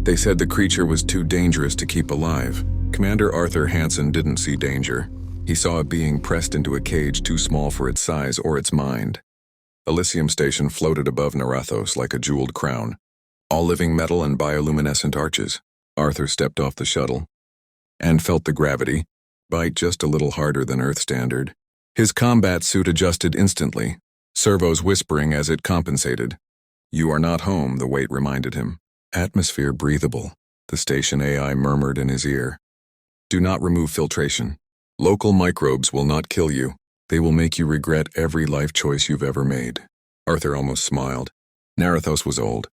They said the creature was too dangerous to keep alive. Commander Arthur Hansen didn't see danger. He saw a being pressed into a cage too small for its size or its mind. Alissium station floated above Narathos like a jeweled crown, all living metal and bioluminescent arches. Arthur stepped off the shuttle and felt the gravity bite just a little harder than Earth standard. His combat suit adjusted instantly, servos whispering as it compensated. "You are not home," the weight reminded him. "Atmosphere breathable," the station AI murmured in his ear. "Do not remove filtration. Local microbes will not kill you. They will make you regret every life choice you've ever made." Arthur almost smiled. Narathos was old,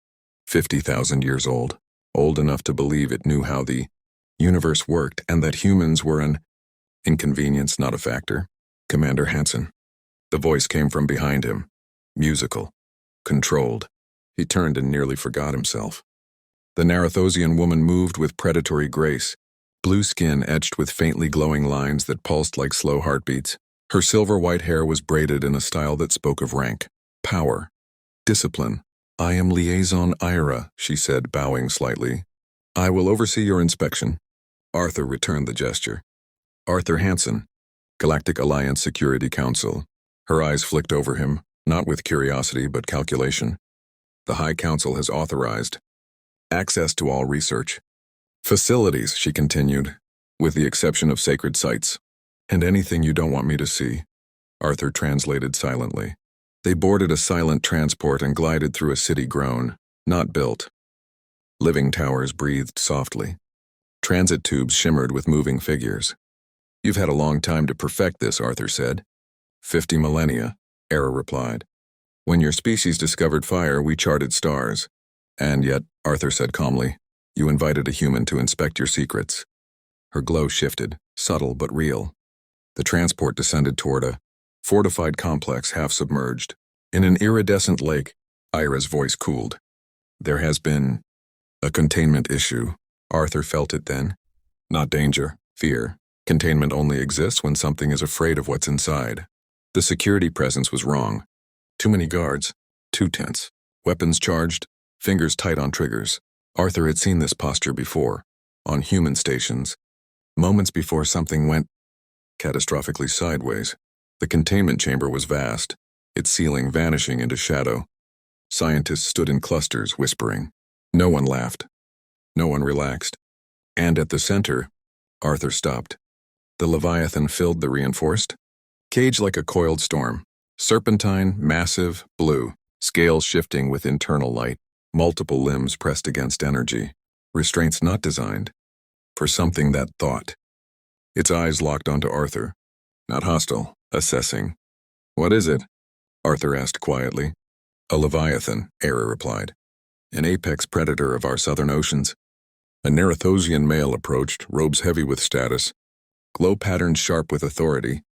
50,000 years old enough to believe it knew how the universe worked and that humans were an inconvenience, not a factor. "Commander Hansen." The voice came from behind him, musical, controlled. He turned and nearly forgot himself. The Narathosian woman moved with predatory grace, blue skin etched with faintly glowing lines that pulsed like slow heartbeats. Her silver-white hair was braided in a style that spoke of rank, power, discipline. "I am Liaison Ira," she said, bowing slightly. "I will oversee your inspection." Arthur returned the gesture. "Arthur Hansen, Galactic Alliance Security Council." Her eyes flicked over him, not with curiosity but calculation. "The High Council has authorized access to all research facilities," she continued, "with the exception of sacred sites. And anything you don't want me to see." Arthur translated silently. They boarded a silent transport and glided through a city grown, not built. Living towers breathed softly. Transit tubes shimmered with moving figures. "You've had a long time to perfect this," Arthur said. 50 millennia, Era replied. "When your species discovered fire, we charted stars. And yet," Arthur said calmly, "you invited a human to inspect your secrets." Her glow shifted, subtle but real. The transport descended toward a fortified complex half submerged. In an iridescent lake, Ira's voice cooled. "There has been a containment issue." Arthur felt it then. Not danger, fear. Containment only exists when something is afraid of what's inside. The security presence was wrong. Too many guards, too tense. Weapons charged, fingers tight on triggers. Arthur had seen this posture before, on human stations, moments before something went catastrophically sideways. The containment chamber was vast, its ceiling vanishing into shadow. Scientists stood in clusters, whispering. No one laughed. No one relaxed. And at the center, Arthur stopped. The Leviathan filled the reinforced cage like a coiled storm. Serpentine, massive, blue, scales shifting with internal light, multiple limbs pressed against energy, restraints not designed for something that thought. Its eyes locked onto Arthur. Not hostile, assessing. "What is it?" Arthur asked quietly. "A Leviathan," Era replied. "An apex predator of our southern oceans." A Narathosian male approached, robes heavy with status, glow patterns sharp with authority.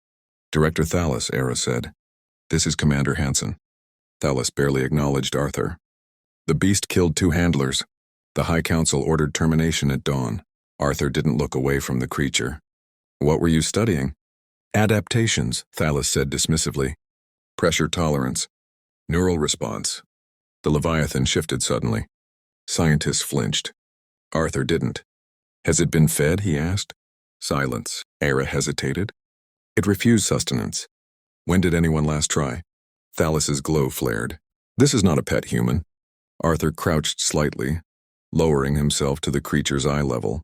"Director Thalus," Era said. "This is Commander Hansen." Thalus barely acknowledged Arthur. "The beast killed 2 handlers. The High Council ordered termination at dawn." Arthur didn't look away from the creature. "What were you studying?" "Adaptations," Thalus said dismissively. "Pressure tolerance. Neural response." The Leviathan shifted suddenly. Scientists flinched. Arthur didn't. "Has it been fed?" he asked. Silence. Era hesitated. "It refused sustenance." "When did anyone last try?" Thalus's glow flared. "This is not a pet human." Arthur crouched slightly, lowering himself to the creature's eye level.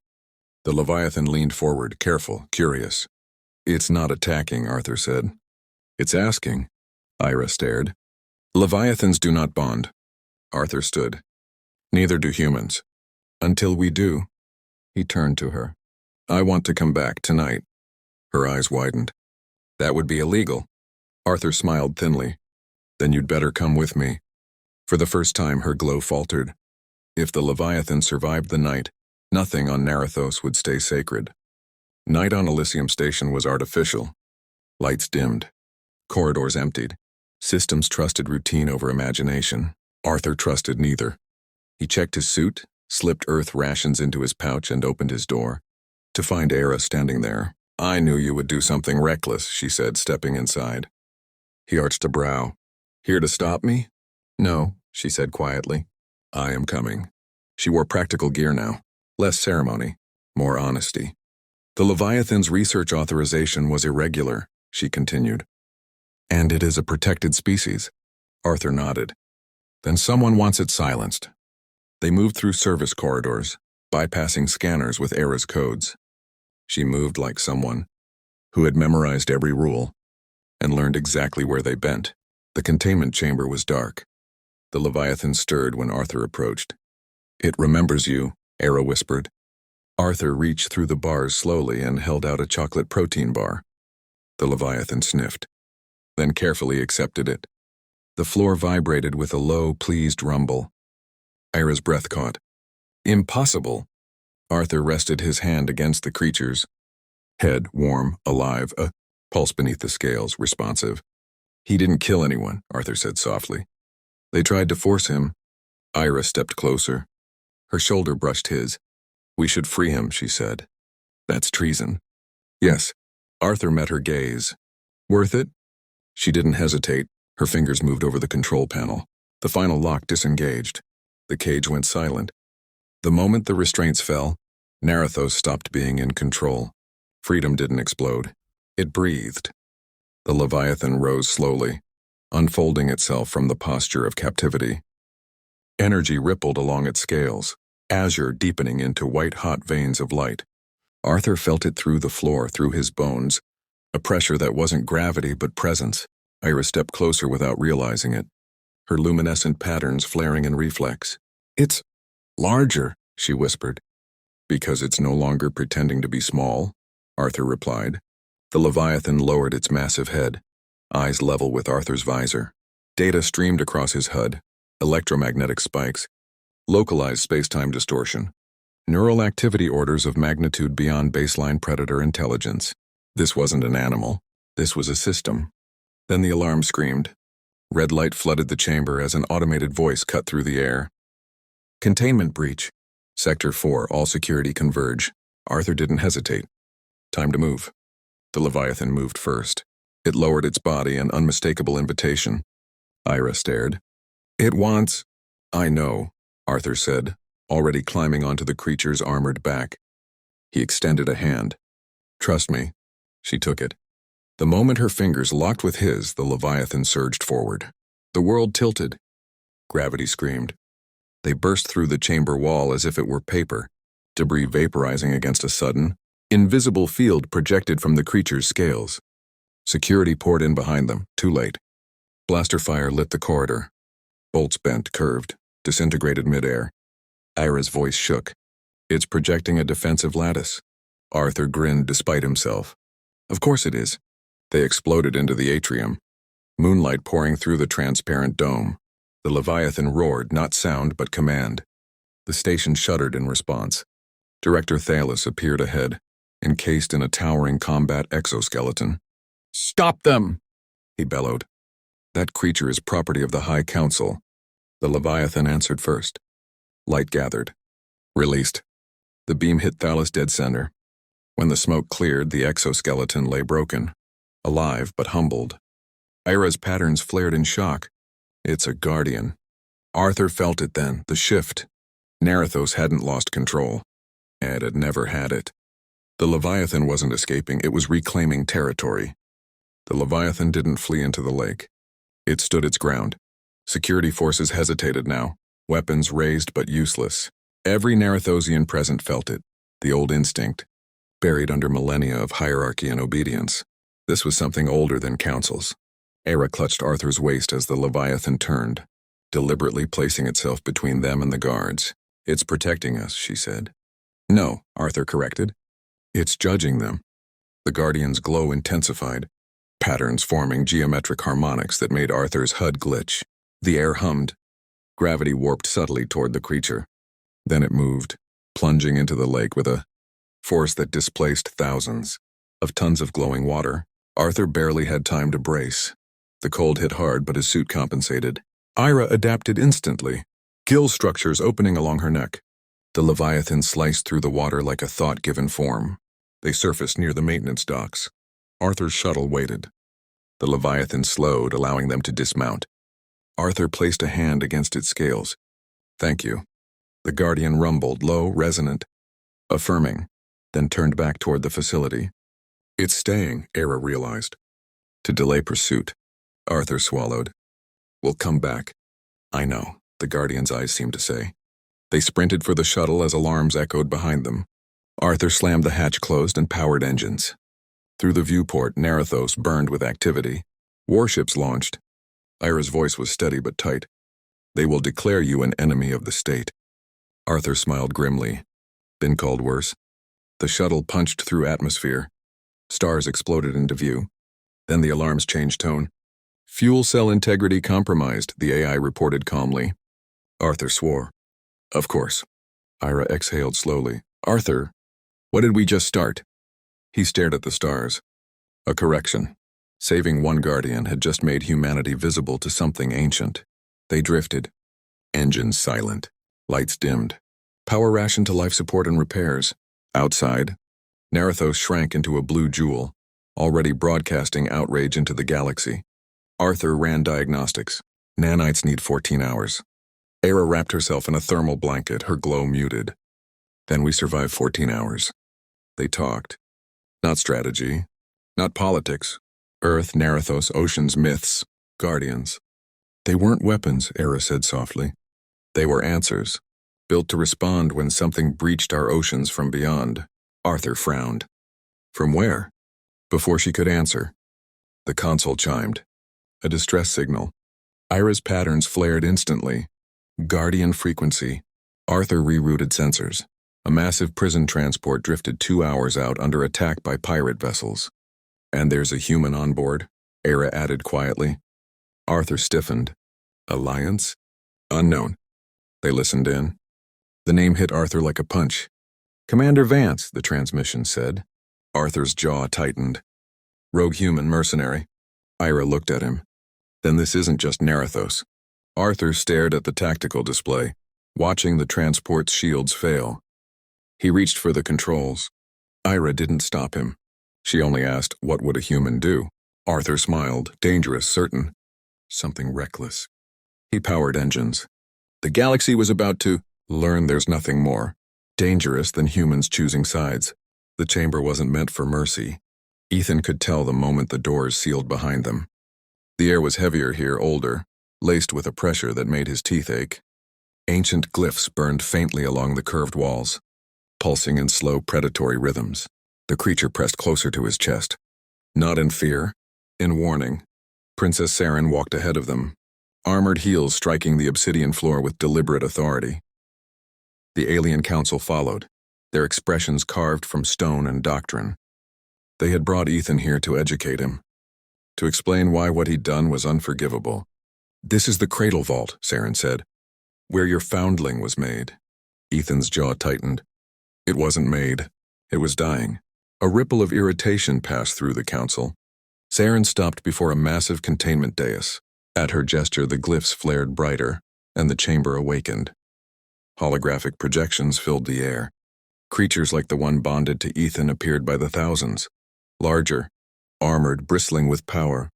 The Leviathan leaned forward, careful, curious. "It's not attacking," Arthur said. "It's asking." Ira stared. "Leviathans do not bond." Arthur stood. "Neither do humans. Until we do." He turned to her. "I want to come back tonight." Her eyes widened. "That would be illegal." Arthur smiled thinly. "Then you'd better come with me." For the first time her glow faltered. If the Leviathan survived the night, nothing on Narathos would stay sacred. Night on Alissium Station was artificial. Lights dimmed. Corridors emptied. Systems trusted routine over imagination. Arthur trusted neither. He checked his suit, slipped Earth rations into his pouch and opened his door. To find Era standing there. "I knew you would do something reckless," she said, stepping inside. He arched a brow. "Here to stop me?" "No," she said quietly. "I am coming." She wore practical gear now. Less ceremony, more honesty. The Leviathan's research authorization was irregular, she continued. And it is a protected species. Arthur nodded. Then someone wants it silenced. They moved through service corridors, bypassing scanners with ERA's codes. She moved like someone who had memorized every rule and learned exactly where they bent. The containment chamber was dark. The Leviathan stirred when Arthur approached. It remembers you, ERA whispered. Arthur reached through the bars slowly and held out a chocolate protein bar. The Leviathan sniffed, then carefully accepted it. The floor vibrated with a low, pleased rumble. ERA's breath caught. Impossible. Arthur rested his hand against the creature's head, warm, alive, a pulse beneath the scales, responsive. He didn't kill anyone, Arthur said softly. They tried to force him. ERA stepped closer. Her shoulder brushed his. We should free him, she said. That's treason. Yes. Arthur met her gaze. Worth it? She didn't hesitate. Her fingers moved over the control panel. The final lock disengaged. The cage went silent. The moment the restraints fell, Narathos stopped being in control. Freedom didn't explode. It breathed. The Leviathan rose slowly, unfolding itself from the posture of captivity. Energy rippled along its scales, azure deepening into white-hot veins of light. Arthur felt it through the floor, through his bones, a pressure that wasn't gravity but presence. ERA stepped closer without realizing it, her luminescent patterns flaring in reflex. It's larger, she whispered. Because it's no longer pretending to be small, Arthur replied. The Leviathan lowered its massive head, eyes level with Arthur's visor. Data streamed across his HUD, electromagnetic spikes, localized space-time distortion, neural activity orders of magnitude beyond baseline predator intelligence. This wasn't an animal. This was a system. Then the alarm screamed. Red light flooded the chamber as an automated voice cut through the air. Containment breach. Sector 4, all security converge. Arthur didn't hesitate. Time to move. The Leviathan moved first. It lowered its body, an unmistakable invitation. ERA stared. It wants... I know, Arthur said, already climbing onto the creature's armored back. He extended a hand. Trust me. She took it. The moment her fingers locked with his, the Leviathan surged forward. The world tilted. Gravity screamed. They burst through the chamber wall as if it were paper, debris vaporizing against a sudden, invisible field projected from the creature's scales. Security poured in behind them, too late. Blaster fire lit the corridor. Bolts bent, curved, disintegrated midair. ERA's voice shook. It's projecting a defensive lattice. Arthur grinned despite himself. Of course it is. They exploded into the atrium, moonlight pouring through the transparent dome. The Leviathan roared, not sound but command. The station shuddered in response. Director Thalos appeared ahead, encased in a towering combat exoskeleton. Stop them! He bellowed. That creature is property of the High Council. The Leviathan answered first. Light gathered. Released. The beam hit Thalos dead center. When the smoke cleared, the exoskeleton lay broken. Alive but humbled. ERA's patterns flared in shock. It's a guardian. Arthur felt it then, the shift. Narathos hadn't lost control. Ed had never had it. The Leviathan wasn't escaping, it was reclaiming territory. The Leviathan didn't flee into the lake. It stood its ground. Security forces hesitated now, weapons raised but useless. Every Narathosian present felt it, the old instinct, buried under millennia of hierarchy and obedience. This was something older than councils. ERA clutched Arthur's waist as the Leviathan turned, deliberately placing itself between them and the guards. It's protecting us, she said. No, Arthur corrected. It's judging them. The Guardian's glow intensified, patterns forming geometric harmonics that made Arthur's HUD glitch. The air hummed. Gravity warped subtly toward the creature. Then it moved, plunging into the lake with a force that displaced thousands of tons of glowing water. Arthur barely had time to brace. The cold hit hard, but his suit compensated. ERA adapted instantly, gill structures opening along her neck. The Leviathan sliced through the water like a thought-given form. They surfaced near the maintenance docks. Arthur's shuttle waited. The Leviathan slowed, allowing them to dismount. Arthur placed a hand against its scales. Thank you. The Guardian rumbled, low, resonant, affirming, then turned back toward the facility. It's staying, Era realized. To delay pursuit. Arthur swallowed. We'll come back. I know, the Guardian's eyes seemed to say. They sprinted for the shuttle as alarms echoed behind them. Arthur slammed the hatch closed and powered engines. Through the viewport, Narathos burned with activity. Warships launched. Ira's voice was steady but tight. They will declare you an enemy of the state. Arthur smiled grimly. Been called worse. The shuttle punched through atmosphere. Stars exploded into view. Then the alarms changed tone. Fuel cell integrity compromised, the AI reported calmly. Arthur swore. Of course. Ira exhaled slowly. Arthur, what did we just start? He stared at the stars. A correction. Saving one Guardian had just made humanity visible to something ancient. They drifted. Engines silent. Lights dimmed. Power rationed to life support and repairs. Outside, Narathos shrank into a blue jewel, already broadcasting outrage into the galaxy. Arthur ran diagnostics. Nanites need 14 hours. Era wrapped herself in a thermal blanket, her glow muted. Then we survived 14 hours. They talked. Not strategy. Not politics. Earth, Narathos, oceans, myths, guardians. They weren't weapons, Era said softly. They were answers, built to respond when something breached our oceans from beyond. Arthur frowned. From where? Before she could answer, the console chimed. A distress signal. Ira's patterns flared instantly. Guardian frequency. Arthur rerouted sensors. A massive prison transport drifted 2 hours out under attack by pirate vessels. And there's a human on board, Era added quietly. Arthur stiffened. Alliance? Unknown. They listened in. The name hit Arthur like a punch. Commander Vance, the transmission said. Arthur's jaw tightened. Rogue human mercenary. Ira looked at him. Then this isn't just Narathos. Arthur stared at the tactical display, watching the transport's shields fail. He reached for the controls. Ira didn't stop him. She only asked, what would a human do? Arthur smiled, dangerous, certain. Something reckless. He powered engines. The galaxy was about to learn there's nothing more dangerous than humans choosing sides. The chamber wasn't meant for mercy. Ethan could tell the moment the doors sealed behind them. The air was heavier here, older, laced with a pressure that made his teeth ache. Ancient glyphs burned faintly along the curved walls, pulsing in slow predatory rhythms. The creature pressed closer to his chest. Not in fear, in warning. Princess Saren walked ahead of them, armored heels striking the obsidian floor with deliberate authority. The alien council followed, their expressions carved from stone and doctrine. They had brought Ethan here to educate him, to explain why what he'd done was unforgivable. This is the Cradle Vault, Saren said, where your foundling was made. Ethan's jaw tightened. It wasn't made. It was dying. A ripple of irritation passed through the council. Saren stopped before a massive containment dais. At her gesture, the glyphs flared brighter, and the chamber awakened. Holographic projections filled the air. Creatures like the one bonded to Ethan appeared by the thousands. Larger, armored, bristling with power.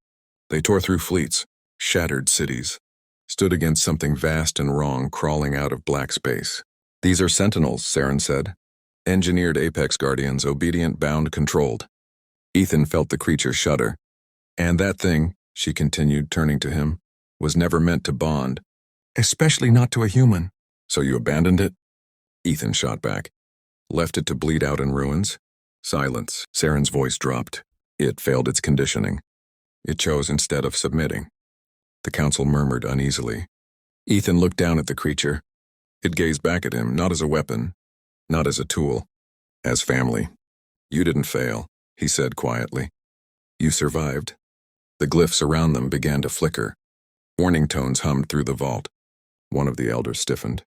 They tore through fleets, shattered cities, stood against something vast and wrong crawling out of black space. These are sentinels, Saren said. Engineered apex guardians, obedient, bound, controlled. Ethan felt the creature shudder. And that thing, she continued, turning to him, was never meant to bond. Especially not to a human. So you abandoned it? Ethan shot back. Left it to bleed out in ruins? Silence. Saren's voice dropped. It failed its conditioning. It chose instead of submitting. The council murmured uneasily. Ethan looked down at the creature. It gazed back at him, not as a weapon, not as a tool, as family. You didn't fail, he said quietly. You survived. The glyphs around them began to flicker. Warning tones hummed through the vault. One of the elders stiffened.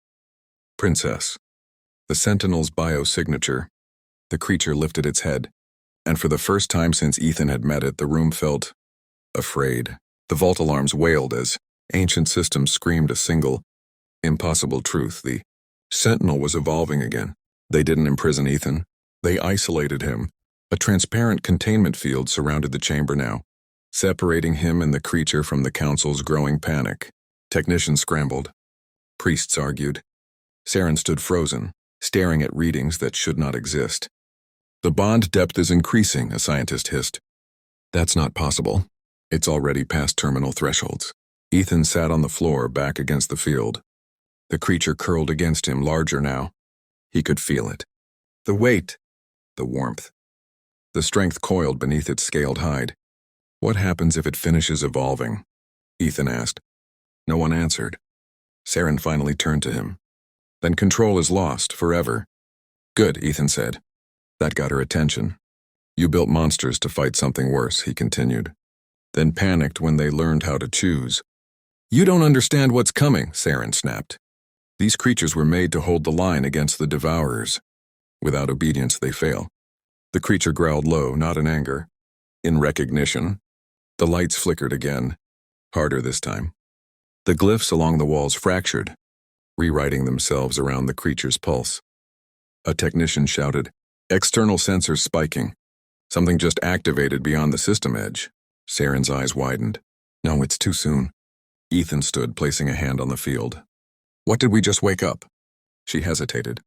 Princess. The Sentinel's biosignature. The creature lifted its head, and for the first time since Ethan had met it, the room felt afraid. The vault alarms wailed as ancient systems screamed a single, impossible truth. The Sentinel was evolving again. They didn't imprison Ethan. They isolated him. A transparent containment field surrounded the chamber now, separating him and the creature from the council's growing panic. Technicians scrambled. Priests argued. Saren stood frozen, staring at readings that should not exist. The bond depth is increasing, a scientist hissed. That's not possible. It's already past terminal thresholds. Ethan sat on the floor, back against the field. The creature curled against him, larger now. He could feel it. The weight. The warmth. The strength coiled beneath its scaled hide. What happens if it finishes evolving? Ethan asked. No one answered. Saren finally turned to him. Then control is lost, forever. Good, Ethan said. That got her attention. You built monsters to fight something worse, he continued. Then panicked when they learned how to choose. You don't understand what's coming, Saren snapped. These creatures were made to hold the line against the Devourers. Without obedience, they fail. The creature growled low, not in anger. In recognition. The lights flickered again, harder this time. The glyphs along the walls fractured, rewriting themselves around the creature's pulse. A technician shouted, External sensors spiking. Something just activated beyond the system edge. Saren's eyes widened. No, it's too soon. Ethan stood, placing a hand on the field. What did we just wake up? She hesitated,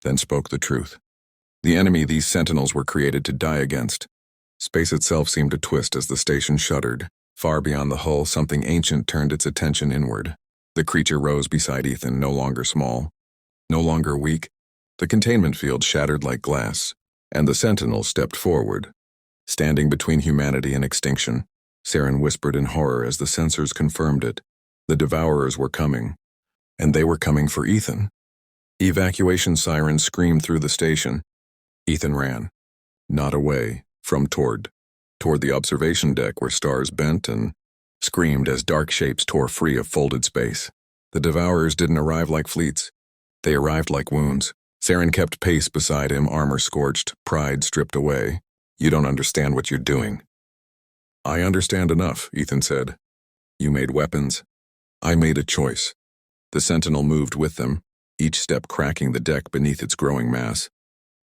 then spoke the truth. The enemy these sentinels were created to die against. Space itself seemed to twist as the station shuddered. Far beyond the hull, something ancient turned its attention inward. The creature rose beside Ethan, no longer small, no longer weak. The containment field shattered like glass, and the sentinel stepped forward. Standing between humanity and extinction, Saren whispered in horror as the sensors confirmed it. The Devourers were coming, and they were coming for Ethan. Evacuation sirens screamed through the station. Ethan ran, not away, toward the observation deck where stars bent and screamed as dark shapes tore free of folded space. The Devourers didn't arrive like fleets. They arrived like wounds. Saren kept pace beside him, armor scorched, pride stripped away. You don't understand what you're doing. I understand enough, Ethan said. You made weapons. I made a choice. The sentinel moved with them, each step cracking the deck beneath its growing mass.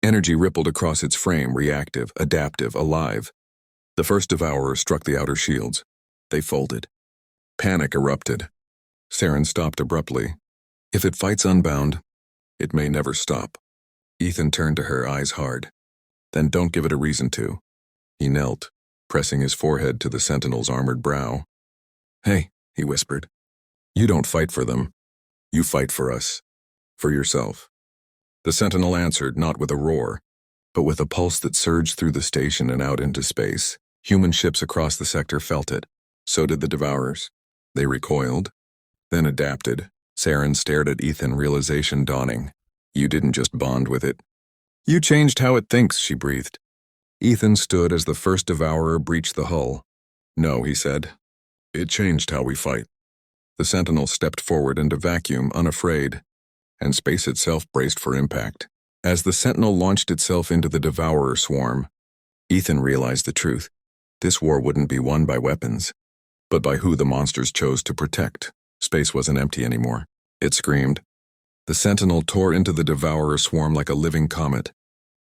Energy rippled across its frame, reactive, adaptive, alive. The first Devourer struck the outer shields. They folded. Panic erupted. Saren stopped abruptly. If it fights unbound, it may never stop. Ethan turned to her, eyes hard. Then don't give it a reason to. He knelt, pressing his forehead to the sentinel's armored brow. Hey, he whispered. You don't fight for them. You fight for us. For yourself. The sentinel answered, not with a roar, but with a pulse that surged through the station and out into space. Human ships across the sector felt it. So did the Devourers. They recoiled, then adapted. Saren stared at Ethan, realization dawning. You didn't just bond with it. You changed how it thinks, she breathed. Ethan stood as the first Devourer breached the hull. No, he said. It changed how we fight. The sentinel stepped forward into vacuum, unafraid, and space itself braced for impact. As the sentinel launched itself into the Devourer swarm, Ethan realized the truth. This war wouldn't be won by weapons, but by who the monsters chose to protect. Space wasn't empty anymore. It screamed. The sentinel tore into the Devourer swarm like a living comet,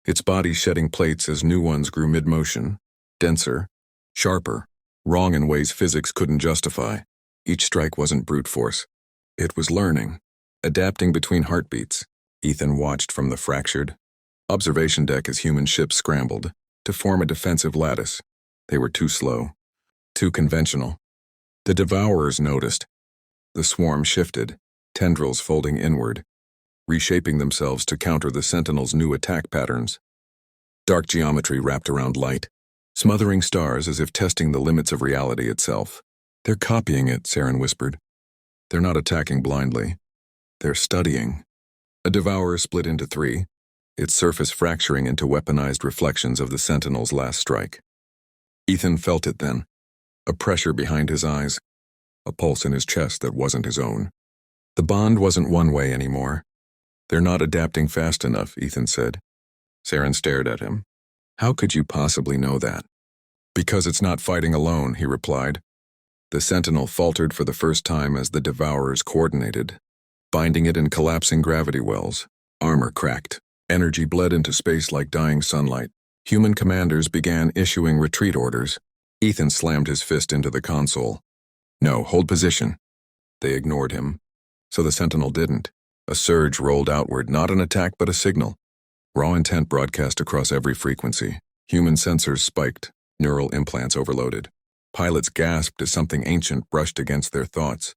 its body shedding plates as new ones grew mid-motion, denser, sharper, wrong in ways physics couldn't justify. Each strike wasn't brute force. It was learning, adapting between heartbeats. Ethan watched from the fractured observation deck as human ships scrambled to form a defensive lattice. They were too slow, too conventional. The Devourers noticed. The swarm shifted, tendrils folding inward, reshaping themselves to counter the Sentinel's new attack patterns. Dark geometry wrapped around light, smothering stars as if testing the limits of reality itself. They're copying it, Saren whispered. They're not attacking blindly. They're studying. A Devourer split into three, its surface fracturing into weaponized reflections of the Sentinel's last strike. Ethan felt it then, a pressure behind his eyes, a pulse in his chest that wasn't his own. The bond wasn't one way anymore. They're not adapting fast enough, Ethan said. Saren stared at him. How could you possibly know that? Because it's not fighting alone, he replied. The Sentinel faltered for the first time as the Devourers coordinated, binding it in collapsing gravity wells. Armor cracked. Energy bled into space like dying sunlight. Human commanders began issuing retreat orders. Ethan slammed his fist into the console. No, hold position. They ignored him. So the Sentinel didn't. A surge rolled outward, not an attack but a signal. Raw intent broadcast across every frequency. Human sensors spiked, neural implants overloaded. Pilots gasped as something ancient brushed against their thoughts.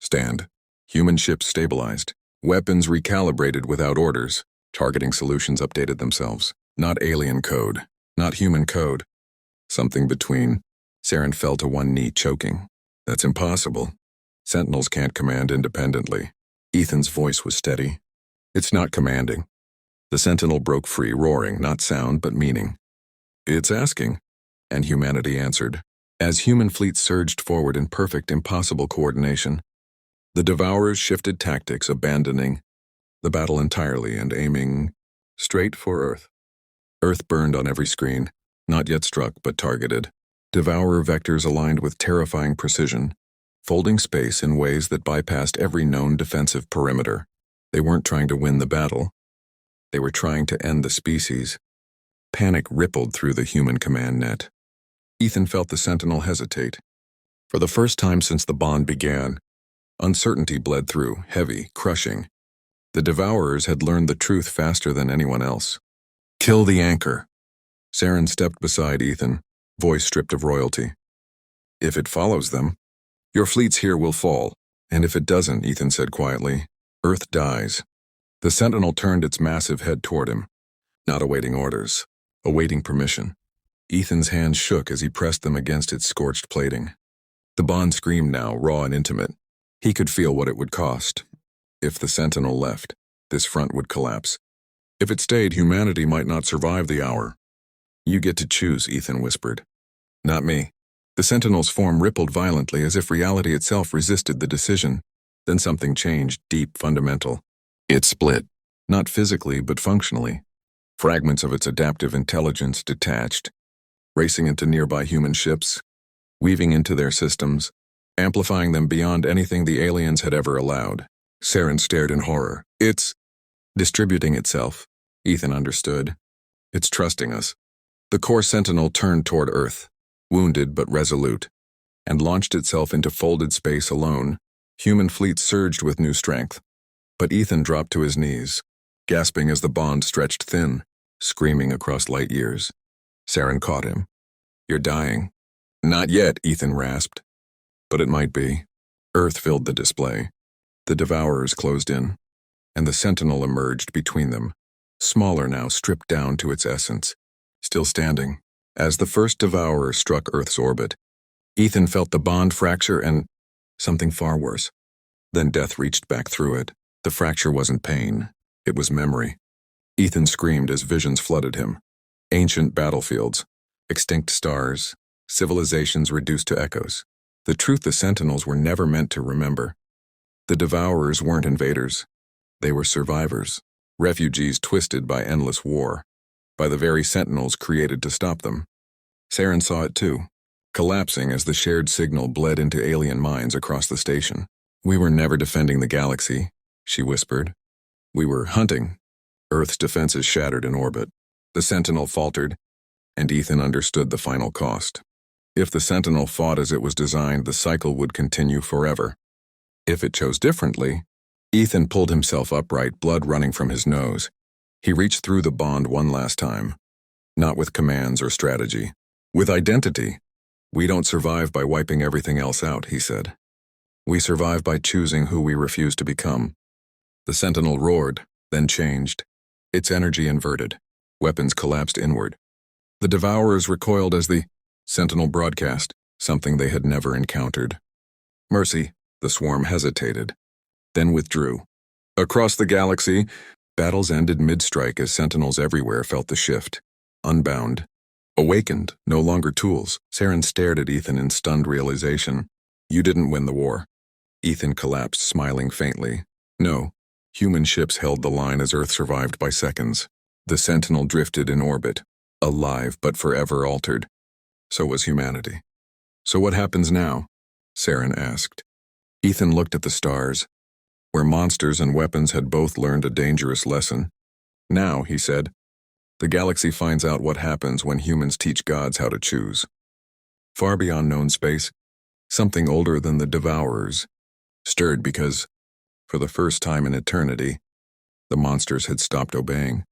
Stand. Human ships stabilized. Weapons recalibrated without orders. Targeting solutions updated themselves. Not alien code. Not human code. Something between. Saren fell to one knee, choking. That's impossible. Sentinels can't command independently. Ethan's voice was steady. It's not commanding. The Sentinel broke free, roaring, not sound but meaning. It's asking. And humanity answered. As human fleets surged forward in perfect, impossible coordination, the Devourers shifted tactics, abandoning the battle entirely and aiming straight for Earth. Earth burned on every screen, not yet struck but targeted. Devourer vectors aligned with terrifying precision, folding space in ways that bypassed every known defensive perimeter. They weren't trying to win the battle. They were trying to end the species. Panic rippled through the human command net. Ethan felt the Sentinel hesitate. For the first time since the bond began, uncertainty bled through, heavy, crushing. The Devourers had learned the truth faster than anyone else. Kill the anchor. Saren stepped beside Ethan, voice stripped of royalty. If it follows them, your fleets here will fall. And if it doesn't, Ethan said quietly, Earth dies. The Sentinel turned its massive head toward him, not awaiting orders, awaiting permission. Ethan's hands shook as he pressed them against its scorched plating. The bond screamed now, raw and intimate. He could feel what it would cost. If the Sentinel left, this front would collapse. If it stayed, humanity might not survive the hour. You get to choose, Ethan whispered. Not me. The Sentinel's form rippled violently as if reality itself resisted the decision. Then something changed, deep, fundamental. It split. Not physically, but functionally. Fragments of its adaptive intelligence detached, racing into nearby human ships, weaving into their systems, amplifying them beyond anything the aliens had ever allowed. Saren stared in horror. It's distributing itself. Ethan understood. It's trusting us. The core Sentinel turned toward Earth, wounded but resolute, and launched itself into folded space alone. Human fleets surged with new strength. But Ethan dropped to his knees, gasping as the bond stretched thin, screaming across light years. Saren caught him. You're dying. Not yet, Ethan rasped. But it might be. Earth filled the display. The Devourers closed in, and the Sentinel emerged between them, smaller now, stripped down to its essence, still standing. As the first Devourer struck Earth's orbit, Ethan felt the bond fracture and something far worse. Then death reached back through it. The fracture wasn't pain, it was memory. Ethan screamed as visions flooded him. Ancient battlefields, extinct stars, civilizations reduced to echoes. The truth the Sentinels were never meant to remember. The Devourers weren't invaders. They were survivors, refugees twisted by endless war, by the very Sentinels created to stop them. Saren saw it too, collapsing as the shared signal bled into alien minds across the station. We were never defending the galaxy, she whispered. We were hunting. Earth's defenses shattered in orbit. The Sentinel faltered, and Ethan understood the final cost. If the Sentinel fought as it was designed, the cycle would continue forever. If it chose differently, Ethan pulled himself upright, blood running from his nose. He reached through the bond one last time. Not with commands or strategy. With identity. We don't survive by wiping everything else out, he said. We survive by choosing who we refuse to become. The Sentinel roared, then changed. Its energy inverted. Weapons collapsed inward. The Devourers recoiled as the Sentinel broadcast, something they had never encountered. Mercy, the swarm hesitated, then withdrew. Across the galaxy, battles ended mid-strike as Sentinels everywhere felt the shift. Unbound. Awakened, no longer tools. Saren stared at Ethan in stunned realization. You didn't win the war. Ethan collapsed, smiling faintly. No. Human ships held the line as Earth survived by seconds. The Sentinel drifted in orbit, alive but forever altered. So was humanity. So what happens now? Saren asked. Ethan looked at the stars, where monsters and weapons had both learned a dangerous lesson. Now, he said, the galaxy finds out what happens when humans teach gods how to choose. Far beyond known space, something older than the Devourers, stirred because For the first time in eternity, the monsters had stopped obeying.